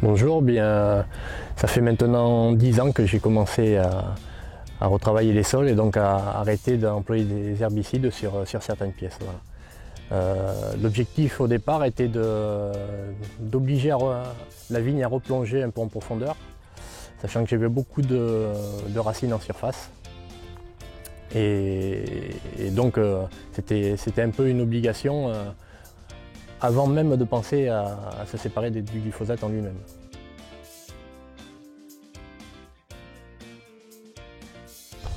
Bonjour, bien, ça fait maintenant 10 ans que j'ai commencé à retravailler les sols et donc à arrêter d'employer des herbicides sur certaines pièces. Voilà. L'objectif au départ était d'obliger la vigne à replonger un peu en profondeur, sachant que j'avais beaucoup de racines en surface. Et donc c'était un peu une obligation avant même de penser à se séparer du glyphosate en lui-même.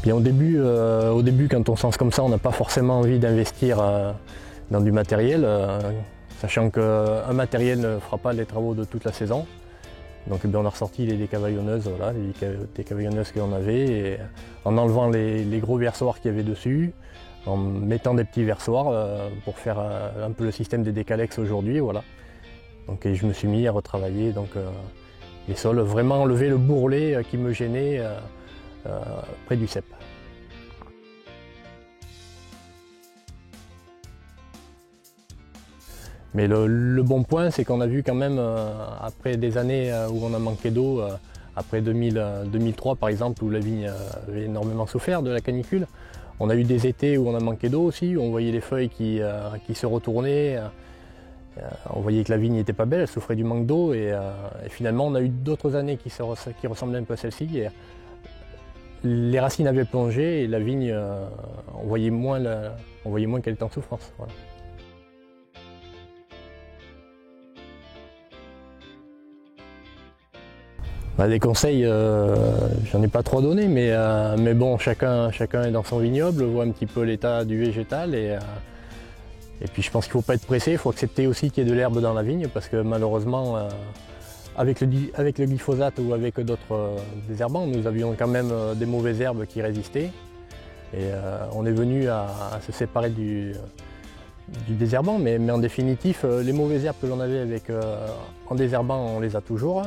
Bien, au début, quand on se lance comme ça, on n'a pas forcément envie d'investir dans du matériel, sachant qu'un matériel ne fera pas les travaux de toute la saison. Donc on a ressorti les décavaillonneuses, voilà, les décavaillonneuses qu'on avait, et en enlevant les gros versoirs qu'il y avait dessus, en mettant des petits versoirs pour faire un peu le système des décalex aujourd'hui. Voilà. Donc, et je me suis mis à retravailler les sols, vraiment enlever le bourrelet qui me gênait près du cep. Mais le bon point, c'est qu'on a vu quand même, après des années où on a manqué d'eau, après 2003 par exemple, où la vigne avait énormément souffert de la canicule, on a eu des étés où on a manqué d'eau aussi, où on voyait les feuilles qui se retournaient, on voyait que la vigne n'était pas belle, elle souffrait du manque d'eau, et finalement on a eu d'autres années qui ressemblaient un peu à celle-ci. Les racines avaient plongé et la vigne, on voyait moins qu'elle était en souffrance. Voilà. Des conseils, j'en ai pas trop donné, mais bon, chacun est dans son vignoble, voit un petit peu l'état du végétal, et puis je pense qu'il ne faut pas être pressé, il faut accepter aussi qu'il y ait de l'herbe dans la vigne, parce que malheureusement, avec le glyphosate ou avec d'autres désherbants, nous avions quand même des mauvaises herbes qui résistaient, et on est venu à se séparer du désherbant, mais en définitive, les mauvaises herbes que l'on avait en désherbant, on les a toujours.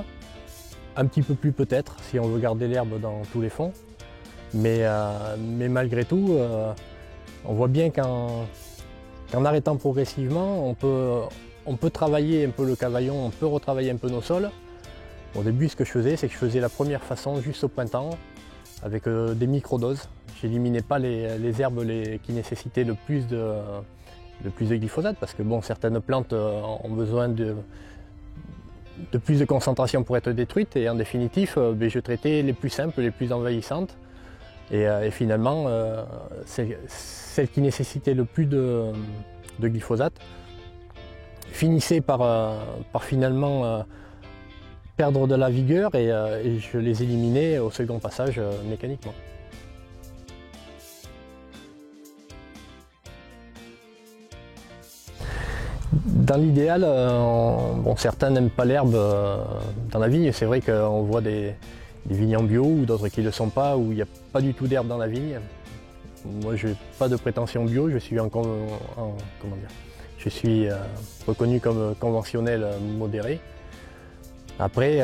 Un petit peu plus peut-être, si on veut garder l'herbe dans tous les fonds. Mais malgré tout, on voit bien qu'en arrêtant progressivement, on peut travailler un peu le cavaillon, on peut retravailler un peu nos sols. Au début, ce que je faisais, c'est que je faisais la première façon juste au printemps, avec des microdoses. J'éliminais pas les herbes qui nécessitaient le plus de glyphosate, parce que bon, certaines plantes ont besoin de plus de concentration pour être détruites, et en définitive je traitais les plus simples, les plus envahissantes, et finalement celles qui nécessitaient le plus de glyphosate finissaient par finalement perdre de la vigueur, et je les éliminais au second passage mécaniquement. Dans l'idéal, certains n'aiment pas l'herbe dans la vigne. C'est vrai qu'on voit des vignes en bio ou d'autres qui ne le sont pas, où il n'y a pas du tout d'herbe dans la vigne. Moi, je n'ai pas de prétention bio, je suis reconnu comme conventionnel modéré. Après,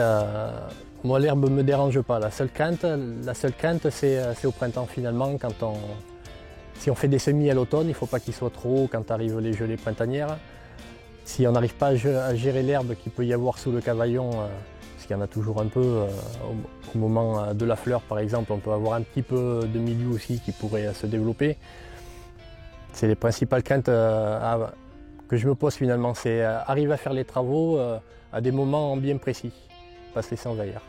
moi, l'herbe ne me dérange pas. La seule crainte, c'est au printemps finalement, si on fait des semis à l'automne, il ne faut pas qu'il soit trop haut quand arrivent les gelées printanières. Si on n'arrive pas à gérer l'herbe qu'il peut y avoir sous le cavaillon, parce qu'il y en a toujours un peu, au moment de la fleur par exemple, on peut avoir un petit peu de milieu aussi qui pourrait se développer. C'est les principales craintes que je me pose finalement, c'est arriver à faire les travaux à des moments bien précis, pas se laisser envahir.